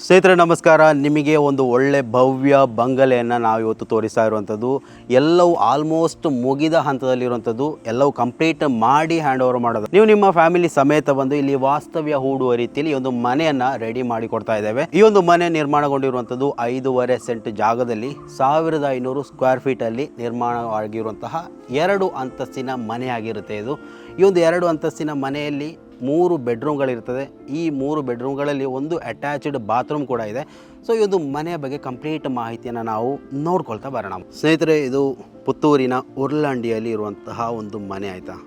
ಸ್ನೇಹಿತರೆ ನಮಸ್ಕಾರ. ನಿಮಗೆ ಒಂದು ಒಳ್ಳೆ ಭವ್ಯ ಬಂಗಲೆಯನ್ನು ನಾವು ಇವತ್ತು ತೋರಿಸ್ತಾ ಇರುವಂಥದ್ದು. ಎಲ್ಲವೂ ಆಲ್ಮೋಸ್ಟ್ ಮುಗಿದ ಹಂತದಲ್ಲಿರುವಂಥದ್ದು. ಎಲ್ಲವೂ ಕಂಪ್ಲೀಟ್ ಮಾಡಿ ಹ್ಯಾಂಡ್ ಓವರ್ ಮಾಡೋದು. ನೀವು ನಿಮ್ಮ ಫ್ಯಾಮಿಲಿ ಸಮೇತ ಬಂದು ಇಲ್ಲಿ ವಾಸ್ತವ್ಯ ಹೂಡುವ ರೀತಿಯಲ್ಲಿ ಈ ಒಂದು ಮನೆಯನ್ನು ರೆಡಿ ಮಾಡಿ ಕೊಡ್ತಾ ಇದ್ದೇವೆ. ಈ ಒಂದು ಮನೆ ನಿರ್ಮಾಣಗೊಂಡಿರುವಂಥದ್ದು 5.5 ಸೆಂಟ್ ಜಾಗದಲ್ಲಿ 1500 ಸ್ಕ್ವೇರ್ ಫೀಟಲ್ಲಿ ನಿರ್ಮಾಣವಾಗಿರುವಂತಹ 2 ಅಂತಸ್ತಿನ ಮನೆ ಆಗಿರುತ್ತೆ ಇದು. ಈ ಒಂದು 2 ಅಂತಸ್ತಿನ ಮನೆಯಲ್ಲಿ 3 ಬೆಡ್ರೂಮ್ಗಳಿರ್ತದೆ. ಈ 3 ಬೆಡ್ರೂಮ್ಗಳಲ್ಲಿ ಒಂದು ಅಟ್ಯಾಚ್ಡ್ ಬಾತ್ರೂಮ್ ಕೂಡ ಇದೆ. ಸೊ ಈ ಒಂದು ಮನೆಯ ಬಗ್ಗೆ ಕಂಪ್ಲೀಟ್ ಮಾಹಿತಿಯನ್ನು ನಾವು ನೋಡ್ಕೊಳ್ತಾ ಬರೋಣ. ಸ್ನೇಹಿತರೆ, ಇದು ಪುತ್ತೂರಿನ ಉರ್ಲಂಡಿಯಲ್ಲಿ ಇರುವಂತಹ ಒಂದು ಮನೆ ಆಯಿತಾ.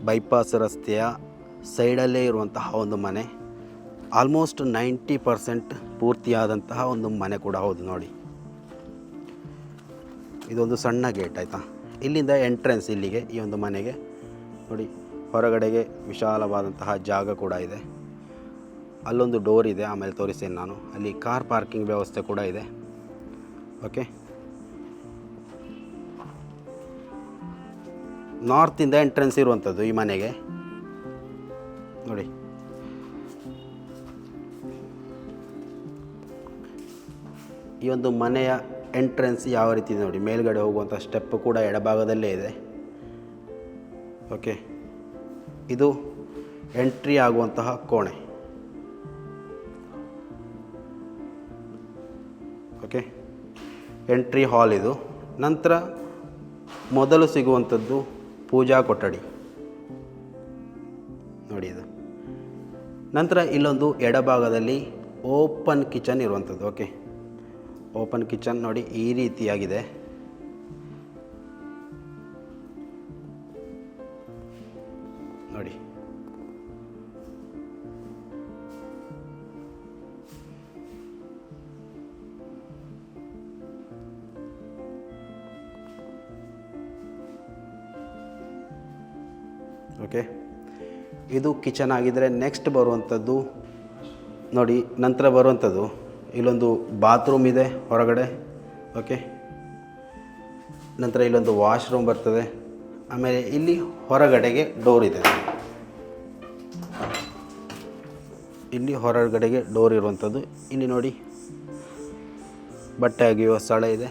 ಬೈಪಾಸ್ ರಸ್ತೆಯ ಸೈಡಲ್ಲೇ ಇರುವಂತಹ ಒಂದು ಮನೆ. ಆಲ್ಮೋಸ್ಟ್ 90% ಪೂರ್ತಿಯಾದಂತಹ ಒಂದು ಮನೆ ಕೂಡ ಹೌದು. ನೋಡಿ, ಇದೊಂದು ಸಣ್ಣ ಗೇಟ್ ಆಯಿತಾ. ಇಲ್ಲಿಂದ ಎಂಟ್ರೆನ್ಸ್ ಇಲ್ಲಿಗೆ ಈ ಒಂದು ಮನೆಗೆ. ನೋಡಿ, ಹೊರಗಡೆಗೆ ವಿಶಾಲವಾದಂತಹ ಜಾಗ ಕೂಡ ಇದೆ. ಅಲ್ಲೊಂದು ಡೋರ್ ಇದೆ, ಆಮೇಲೆ ತೋರಿಸ್ತೇನೆ ನಾನು. ಅಲ್ಲಿ ಕಾರ್ ಪಾರ್ಕಿಂಗ್ ವ್ಯವಸ್ಥೆ ಕೂಡ ಇದೆ. ಓಕೆ, ನಾರ್ತಿಂದ ಎಂಟ್ರೆನ್ಸ್ ಇರುವಂಥದ್ದು ಈ ಮನೆಗೆ. ನೋಡಿ, ಈ ಒಂದು ಮನೆಯ ಎಂಟ್ರೆನ್ಸ್ ಯಾವ ರೀತಿ ಇದೆ ನೋಡಿ. ಮೇಲ್ಗಡೆ ಹೋಗುವಂಥ ಸ್ಟೆಪ್ ಕೂಡ ಎಡಭಾಗದಲ್ಲೇ ಇದೆ. ಓಕೆ, ಇದು ಎಂಟ್ರಿ ಆಗುವಂತಹ ಕೋಣೆ. ಓಕೆ, ಎಂಟ್ರಿ ಹಾಲ್ ಇದು. ನಂತರ ಮೊದಲು ಸಿಗುವಂಥದ್ದು ಪೂಜಾ ಕೊಠಡಿ ನೋಡಿ ಇದು. ನಂತರ ಇಲ್ಲೊಂದು ಎಡಭಾಗದಲ್ಲಿ ಓಪನ್ ಕಿಚನ್ ಇರುವಂಥದ್ದು. ಓಕೆ, ಓಪನ್ ಕಿಚನ್ ನೋಡಿ ಈ ರೀತಿಯಾಗಿದೆ. ನೋಡಿ, ಓಕೆ, ಇದು ಕಿಚನ್ ಆಗಿದ್ದರೆ ನೆಕ್ಸ್ಟ್ ಬರುವಂಥದ್ದು ನೋಡಿ. ನಂತರ ಬರುವಂಥದ್ದು ಇಲ್ಲೊಂದು ಬಾತ್ರೂಮ್ ಇದೆ ಹೊರಗಡೆ. ಓಕೆ, ನಂತರ ಇಲ್ಲೊಂದು ವಾಶ್ರೂಮ್ ಬರ್ತದೆ. ಆಮೇಲೆ ಇಲ್ಲಿ ಹೊರಗಡೆಗೆ ಡೋರ್ ಇದೆ. ಇಲ್ಲಿ ಹೊರಗಡೆಗೆ ಡೋರ್ ಇರುವಂಥದ್ದು. ಇಲ್ಲಿ ನೋಡಿ, ಬಟ್ಟೆ ಒಗೆಯುವ ಸ್ಥಳ ಇದೆ.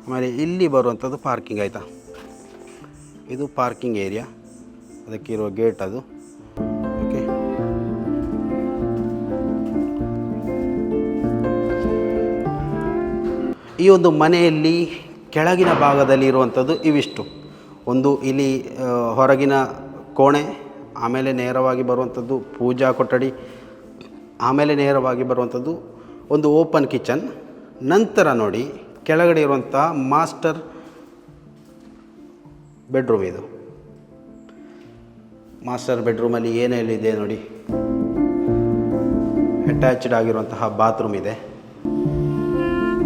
ಆಮೇಲೆ ಇಲ್ಲಿ ಬರುವಂಥದ್ದು ಪಾರ್ಕಿಂಗ್ ಆಯಿತಾ. ಇದು ಪಾರ್ಕಿಂಗ್ ಏರಿಯಾ, ಅದಕ್ಕಿರುವ ಗೇಟ್ ಅದು. ಓಕೆ, ಈ ಒಂದು ಮನೆಯಲ್ಲಿ ಕೆಳಗಿನ ಭಾಗದಲ್ಲಿ ಇರುವಂಥದ್ದು ಇವಿಷ್ಟು. ಒಂದು ಇಲ್ಲಿ ಹೊರಗಿನ ಕೋಣೆ, ಆಮೇಲೆ ನೇರವಾಗಿ ಬರುವಂಥದ್ದು ಪೂಜಾ ಕೊಠಡಿ, ಆಮೇಲೆ ನೇರವಾಗಿ ಬರುವಂಥದ್ದು ಒಂದು ಓಪನ್ ಕಿಚನ್. ನಂತರ ನೋಡಿ ಕೆಳಗಡೆ ಇರುವಂಥ ಮಾಸ್ಟರ್ ಬೆಡ್ರೂಮ್ ಇದು. ಮಾಸ್ಟರ್ ಬೆಡ್ರೂಮಲ್ಲಿ ಏನೇನಿದೆ ನೋಡಿ. ಅಟ್ಯಾಚ್ಡ್ ಆಗಿರುವಂತಹ ಬಾತ್ರೂಮ್ ಇದೆ.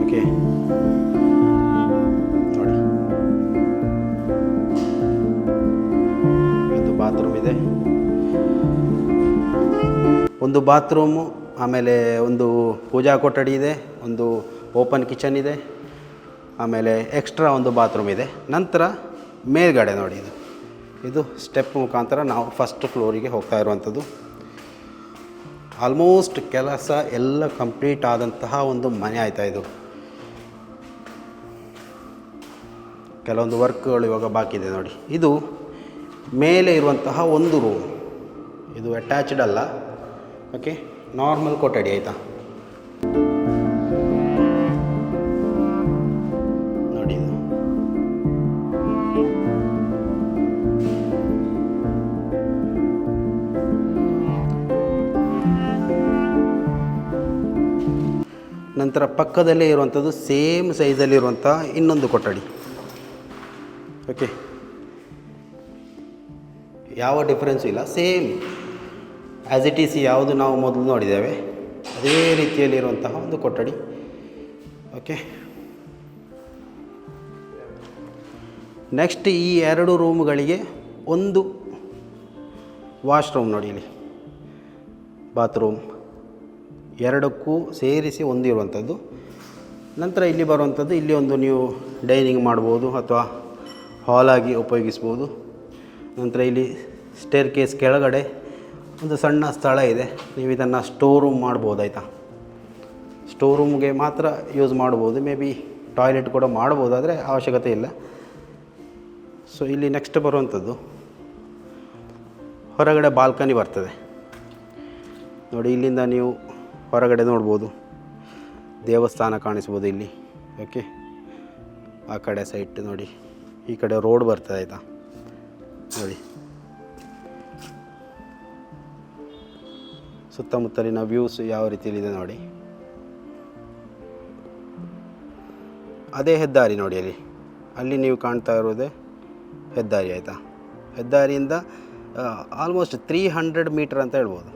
ಓಕೆ, ನೋಡಿ, ಒಂದು ಬಾತ್ರೂಮ್ ಇದೆ, ಒಂದು ಬಾತ್ರೂಮು, ಆಮೇಲೆ ಒಂದು ಪೂಜಾ ಕೊಠಡಿ ಇದೆ, ಒಂದು ಓಪನ್ ಕಿಚನ್ ಇದೆ, ಆಮೇಲೆ ಎಕ್ಸ್ಟ್ರಾ ಒಂದು ಬಾತ್ರೂಮ್ ಇದೆ. ನಂತರ ಮೇಲ್ಗಡೆ ನೋಡಿ, ಇದು ಸ್ಟೆಪ್ ಮುಖಾಂತರ ನಾವು ಫಸ್ಟ್ ಫ್ಲೋರಿಗೆ ಹೋಗ್ತಾ ಇರುವಂಥದ್ದು. ಆಲ್ಮೋಸ್ಟ್ ಕೆಲಸ ಎಲ್ಲ ಕಂಪ್ಲೀಟ್ ಆದಂತಹ ಒಂದು ಮನೆ ಆಯಿತಾ ಇದು. ಕೆಲವೊಂದು ವರ್ಕ್ಗಳು ಇವಾಗ ಬಾಕಿ ಇದೆ ನೋಡಿ. ಇದು ಮೇಲೆ ಇರುವಂತಹ ಒಂದು ರೂಮ್, ಇದು ಅಟ್ಯಾಚ್ಡ್ ಅಲ್ಲ. ಓಕೆ, ನಾರ್ಮಲ್ ಕೊಠಡಿ ಆಯಿತಾ. ನೋಡಿ, ಇದು ನಂತರ ಪಕ್ಕದಲ್ಲೇ ಇರುವಂಥದ್ದು ಸೇಮ್ ಸೈಜಲ್ಲಿರುವಂಥ ಇನ್ನೊಂದು ಕೊಠಡಿ. ಓಕೆ, ಯಾವ ಡಿಫ್ರೆನ್ಸು ಇಲ್ಲ, ಸೇಮ್ ಆ್ಯಸ್ ಇಟ್ ಈಸ್ ಯಾವುದು ನಾವು ಮೊದಲು ನೋಡಿದ್ದೇವೆ ಅದೇ ರೀತಿಯಲ್ಲಿರುವಂತಹ ಒಂದು ಕೊಠಡಿ. ಓಕೆ, ನೆಕ್ಸ್ಟ್ ಈ 2 ರೂಮ್ಗಳಿಗೆ ಒಂದು ವಾಶ್ರೂಮ್ ನೋಡಿ. ಇಲ್ಲಿ ಬಾತ್ರೂಮ್ ಎರಡಕ್ಕೂ ಸೇರಿಸಿ ಹೊಂದಿರುವಂಥದ್ದು. ನಂತರ ಇಲ್ಲಿ ಬರುವಂಥದ್ದು, ಇಲ್ಲಿ ಒಂದು ನೀವು ಡೈನಿಂಗ್ ಮಾಡ್ಬೋದು ಅಥವಾ ಹಾಲಾಗಿ ಉಪಯೋಗಿಸ್ಬೋದು. ನಂತರ ಇಲ್ಲಿ ಸ್ಟೇರ್ ಕೇಸ್ ಕೆಳಗಡೆ ಒಂದು ಸಣ್ಣ ಸ್ಥಳ ಇದೆ, ನೀವು ಇದನ್ನು ಸ್ಟೋರ್ ರೂಮ್ ಮಾಡ್ಬೋದು ಆಯಿತಾ. ಸ್ಟೋರ್ ರೂಮ್ಗೆ ಮಾತ್ರ ಯೂಸ್ ಮಾಡ್ಬೋದು, ಮೇ ಬಿ ಟಾಯ್ಲೆಟ್ ಕೂಡ ಮಾಡ್ಬೋದು, ಆದರೆ ಅವಶ್ಯಕತೆ ಇಲ್ಲ. ಸೊ ಇಲ್ಲಿ ನೆಕ್ಸ್ಟ್ ಬರುವಂಥದ್ದು ಹೊರಗಡೆ ಬಾಲ್ಕನಿ ಬರ್ತದೆ ನೋಡಿ. ಇಲ್ಲಿಂದ ನೀವು ಹೊರಗಡೆ ನೋಡ್ಬೋದು, ದೇವಸ್ಥಾನ ಕಾಣಿಸ್ಬೋದು ಇಲ್ಲಿ. ಓಕೆ, ಆ ಕಡೆ ಸೈಟ್ ನೋಡಿ, ಈ ಕಡೆ ರೋಡ್ ಬರ್ತದೆ ಆಯಿತಾ ನೋಡಿ. ಸುತ್ತಮುತ್ತಲಿನ ವ್ಯೂಸ್ ಯಾವ ರೀತಿಯಲ್ಲಿದೆ ನೋಡಿ. ಅದೇ ಹೆದ್ದಾರಿ ನೋಡಿ, ಅಲ್ಲಿ ನೀವು ಕಾಣ್ತಾ ಇರೋದೇ ಹೆದ್ದಾರಿ ಆಯಿತಾ. ಹೆದ್ದಾರಿಯಿಂದ ಆಲ್ಮೋಸ್ಟ್ 300 ಮೀಟರ್ ಅಂತ ಹೇಳ್ಬೋದು,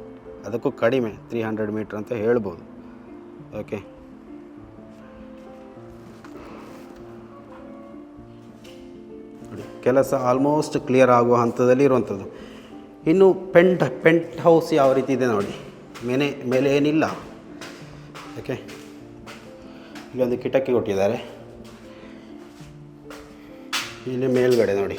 ಅದಕ್ಕೂ ಕಡಿಮೆ 300 ಮೀಟರ್ ಅಂತ ಹೇಳ್ಬೋದು. ಓಕೆ, ನೋಡಿ ಕೆಲಸ ಆಲ್ಮೋಸ್ಟ್ ಕ್ಲಿಯರ್ ಆಗುವ ಹಂತದಲ್ಲಿ ಇರುವಂಥದ್ದು. ಇನ್ನು ಪೆಂಟ್ ಹೌಸ್ ಯಾವ ರೀತಿ ಇದೆ ನೋಡಿ. ಮೇಲೆ ಏನಿಲ್ಲ. ಓಕೆ, ಇಲ್ಲೊಂದು ಕಿಟಕಿ ಕೊಟ್ಟಿದ್ದಾರೆ. ಇಲ್ಲಿ ಮೇಲ್ಗಡೆ ನೋಡಿ,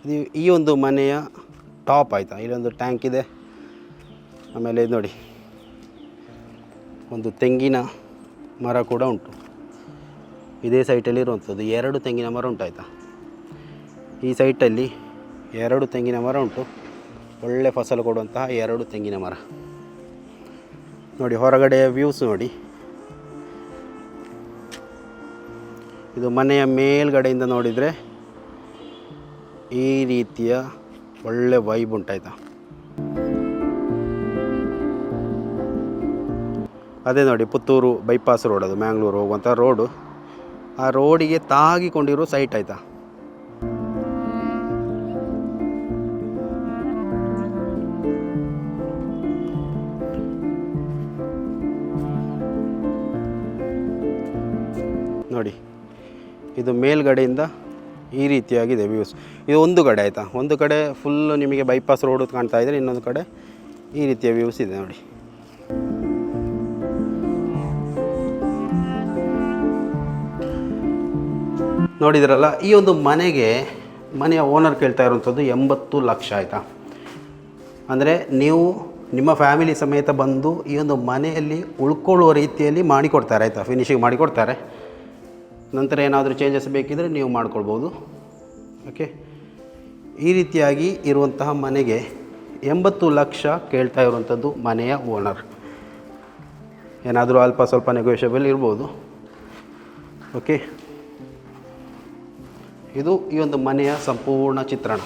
ನೀವು ಈ ಒಂದು ಮನೆಯ ಟಾಪ್ ಆಯಿತಾ. ಇಲ್ಲೊಂದು ಟ್ಯಾಂಕ್ ಇದೆ. ಆಮೇಲೆ ಇದು ನೋಡಿ, ಒಂದು ತೆಂಗಿನ ಮರ ಕೂಡ ಉಂಟು. ಇದೇ ಸೈಟಲ್ಲಿ ಇರುವಂಥದ್ದು 2 ತೆಂಗಿನ ಮರ ಉಂಟಾಯ್ತಾ. ಈ ಸೈಟಲ್ಲಿ 2 ತೆಂಗಿನ ಮರ ಉಂಟು. ಒಳ್ಳೆ ಫಸಲು ಕೊಡುವಂತಹ 2 ತೆಂಗಿನ ಮರ ನೋಡಿ. ಹೊರಗಡೆಯ ವ್ಯೂಸ್ ನೋಡಿ. ಇದು ಮನೆಯ ಮೇಲ್ಗಡೆಯಿಂದ ನೋಡಿದರೆ ಈ ರೀತಿಯ ಒಳ್ಳೆ ವೈಬ್ ಉಂಟಾಯ್ತಾ. ಅದೇ ನೋಡಿ, ಪುತ್ತೂರು ಬೈಪಾಸ್ ರೋಡ್, ಅದು ಮ್ಯಾಂಗ್ಳೂರು ಹೋಗುವಂಥ ರೋಡು. ಆ ರೋಡಿಗೆ ತಾಗಿಕೊಂಡಿರೋ ಸೈಟ್ ಆಯಿತಾ. ನೋಡಿ, ಇದು ಮೇಲ್ಗಡೆಯಿಂದ ಈ ರೀತಿಯಾಗಿದೆ ವ್ಯೂಸ್. ಇದು ಒಂದು ಕಡೆ ಆಯಿತಾ. ಒಂದು ಕಡೆ ಫುಲ್ಲು ನಿಮಗೆ ಬೈಪಾಸ್ ರೋಡು ಕಾಣ್ತಾ ಇದ್ದರೆ, ಇನ್ನೊಂದು ಕಡೆ ಈ ರೀತಿಯ ವ್ಯೂಸ್ ಇದೆ ನೋಡಿ. ನೋಡಿದ್ರಲ್ಲ, ಈ ಒಂದು ಮನೆಯ ಓನರ್ ಕೇಳ್ತಾ ಇರುವಂಥದ್ದು 80 ಲಕ್ಷ ಆಯಿತಾ. ಅಂದರೆ ನೀವು ನಿಮ್ಮ ಫ್ಯಾಮಿಲಿ ಸಮೇತ ಬಂದು ಈ ಒಂದು ಮನೆಯಲ್ಲಿ ಉಳ್ಕೊಳ್ಳುವ ರೀತಿಯಲ್ಲಿ ಮಾಡಿಕೊಡ್ತಾರೆ ಆಯಿತಾ. ಫಿನಿಶಿಂಗ್ ಮಾಡಿಕೊಡ್ತಾರೆ. ನಂತರ ಏನಾದರೂ ಚೇಂಜಸ್ ಬೇಕಿದ್ದರೆ ನೀವು ಮಾಡ್ಕೊಳ್ಬೋದು. ಓಕೆ, ಈ ರೀತಿಯಾಗಿ ಇರುವಂತಹ ಮನೆಗೆ 80 ಲಕ್ಷ ಕೇಳ್ತಾ ಇರುವಂಥದ್ದು ಮನೆಯ ಓನರ್. ಏನಾದರೂ ಅಲ್ಪ ಸ್ವಲ್ಪ ನೆಗೋಷಿಯಬಲ್ ಇರ್ಬೋದು. ಓಕೆ, ಇದು ಈ ಒಂದು ಮನೆಯ ಸಂಪೂರ್ಣ ಚಿತ್ರಣ.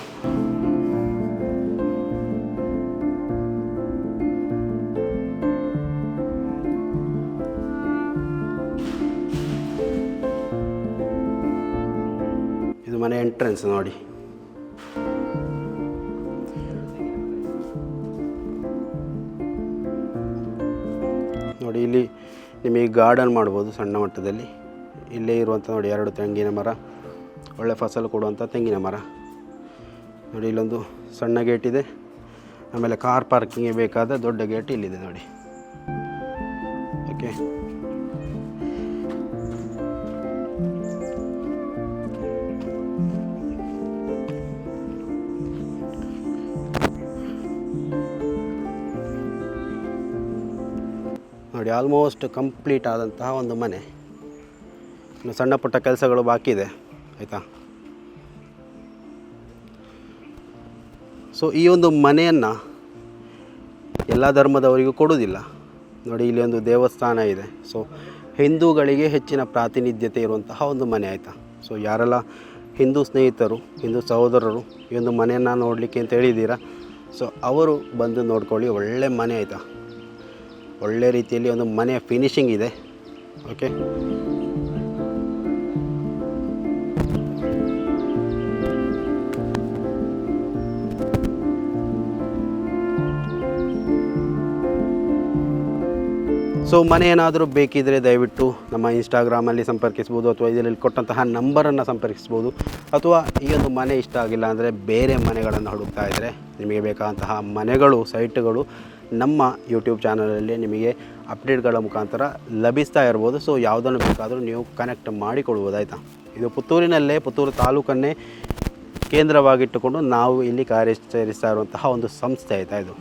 ಇದು ಮನೆ ಎಂಟ್ರೆನ್ಸ್ ನೋಡಿ. ನೋಡಿ, ಇಲ್ಲಿ ನಿಮಗೆ ಗಾರ್ಡನ್ ಮಾಡ್ಬೋದು ಸಣ್ಣ ಮಟ್ಟದಲ್ಲಿ. ಇಲ್ಲೇ ಇರುವಂಥ ನೋಡಿ 2 ತೆಂಗಿನ ಮರ, ಒಳ್ಳೆ ಫಸಲು ಕೊಡುವಂಥ ತೆಂಗಿನ ಮರ ನೋಡಿ. ಇಲ್ಲೊಂದು ಸಣ್ಣ ಗೇಟ್ ಇದೆ. ಆಮೇಲೆ ಕಾರ್ ಪಾರ್ಕಿಂಗ್ಗೆ ಬೇಕಾದ ದೊಡ್ಡ ಗೇಟ್ ಇಲ್ಲಿದೆ ನೋಡಿ. ಓಕೆ, ನೋಡಿ ಆಲ್ಮೋಸ್ಟ್ ಕಂಪ್ಲೀಟ್ ಆದಂತಹ ಒಂದು ಮನೆ. ಇನ್ನು ಸಣ್ಣ ಪುಟ್ಟ ಕೆಲಸಗಳು ಬಾಕಿ ಇದೆ ಆಯಿತಾ. ಸೊ ಈ ಒಂದು ಮನೆಯನ್ನು ಎಲ್ಲ ಧರ್ಮದವರಿಗೂ ಕೊಡುವುದಿಲ್ಲ ನೋಡಿ. ಇಲ್ಲಿ ಒಂದು ದೇವಸ್ಥಾನ ಇದೆ. ಸೊ ಹಿಂದೂಗಳಿಗೆ ಹೆಚ್ಚಿನ ಪ್ರಾತಿನಿಧ್ಯತೆ ಇರುವಂತಹ ಒಂದು ಮನೆ ಆಯಿತಾ. ಸೊ ಯಾರೆಲ್ಲ ಹಿಂದೂ ಸ್ನೇಹಿತರು, ಹಿಂದೂ ಸಹೋದರರು ಈ ಒಂದು ಮನೆಯನ್ನು ನೋಡಲಿಕ್ಕೆ ಅಂತ ಹೇಳಿದ್ದೀರಾ, ಸೊ ಅವರು ಬಂದು ನೋಡ್ಕೊಳ್ಳಿ. ಒಳ್ಳೆ ಮನೆ ಆಯಿತಾ. ಒಳ್ಳೆ ರೀತಿಯಲ್ಲಿ ಒಂದು ಮನೆಯ ಫಿನಿಶಿಂಗ್ ಇದೆ. ಓಕೆ, ಸೊ ಮನೆ ಏನಾದರೂ ಬೇಕಿದ್ದರೆ ದಯವಿಟ್ಟು ನಮ್ಮ ಇನ್ಸ್ಟಾಗ್ರಾಮಲ್ಲಿ ಸಂಪರ್ಕಿಸ್ಬೋದು, ಅಥವಾ ಇದರಲ್ಲಿ ಕೊಟ್ಟಂತಹ ನಂಬರನ್ನು ಸಂಪರ್ಕಿಸ್ಬೋದು. ಅಥವಾ ಈ ಒಂದು ಮನೆ ಇಷ್ಟ ಆಗಿಲ್ಲ ಅಂದರೆ ಬೇರೆ ಮನೆಗಳನ್ನು ಹುಡುಕ್ತಾ ಇದ್ದರೆ ನಿಮಗೆ ಬೇಕಾದಂತಹ ಮನೆಗಳು, ಸೈಟ್ಗಳು ನಮ್ಮ ಯೂಟ್ಯೂಬ್ ಚಾನಲಲ್ಲಿ ನಿಮಗೆ ಅಪ್ಡೇಟ್ಗಳ ಮುಖಾಂತರ ಲಭಿಸ್ತಾ ಇರ್ಬೋದು. ಸೊ ಯಾವುದನ್ನು ಬೇಕಾದರೂ ನೀವು ಕನೆಕ್ಟ್ ಮಾಡಿಕೊಳ್ಬೋದು, ಆಯಿತಾ. ಇದು ಪುತ್ತೂರಿನಲ್ಲೇ, ಪುತ್ತೂರು ತಾಲೂಕನ್ನೇ ಕೇಂದ್ರವಾಗಿಟ್ಟುಕೊಂಡು ನಾವು ಇಲ್ಲಿ ಕಾರ್ಯಾಚರಿಸ್ತಾ ಇರುವಂತಹ ಒಂದು ಸಂಸ್ಥೆ, ಆಯಿತಾ. ಇದು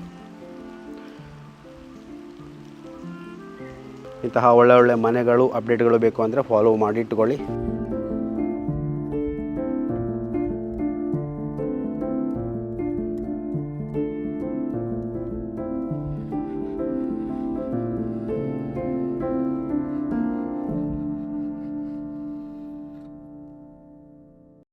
ಇಂತಹ ಒಳ್ಳೆ ಒಳ್ಳೆ ಮನೆಗಳು, ಅಪ್ಡೇಟ್ಗಳು ಬೇಕು ಅಂದರೆ ಫಾಲೋ ಮಾಡಿ ಇಟ್ಕೊಳ್ಳಿ.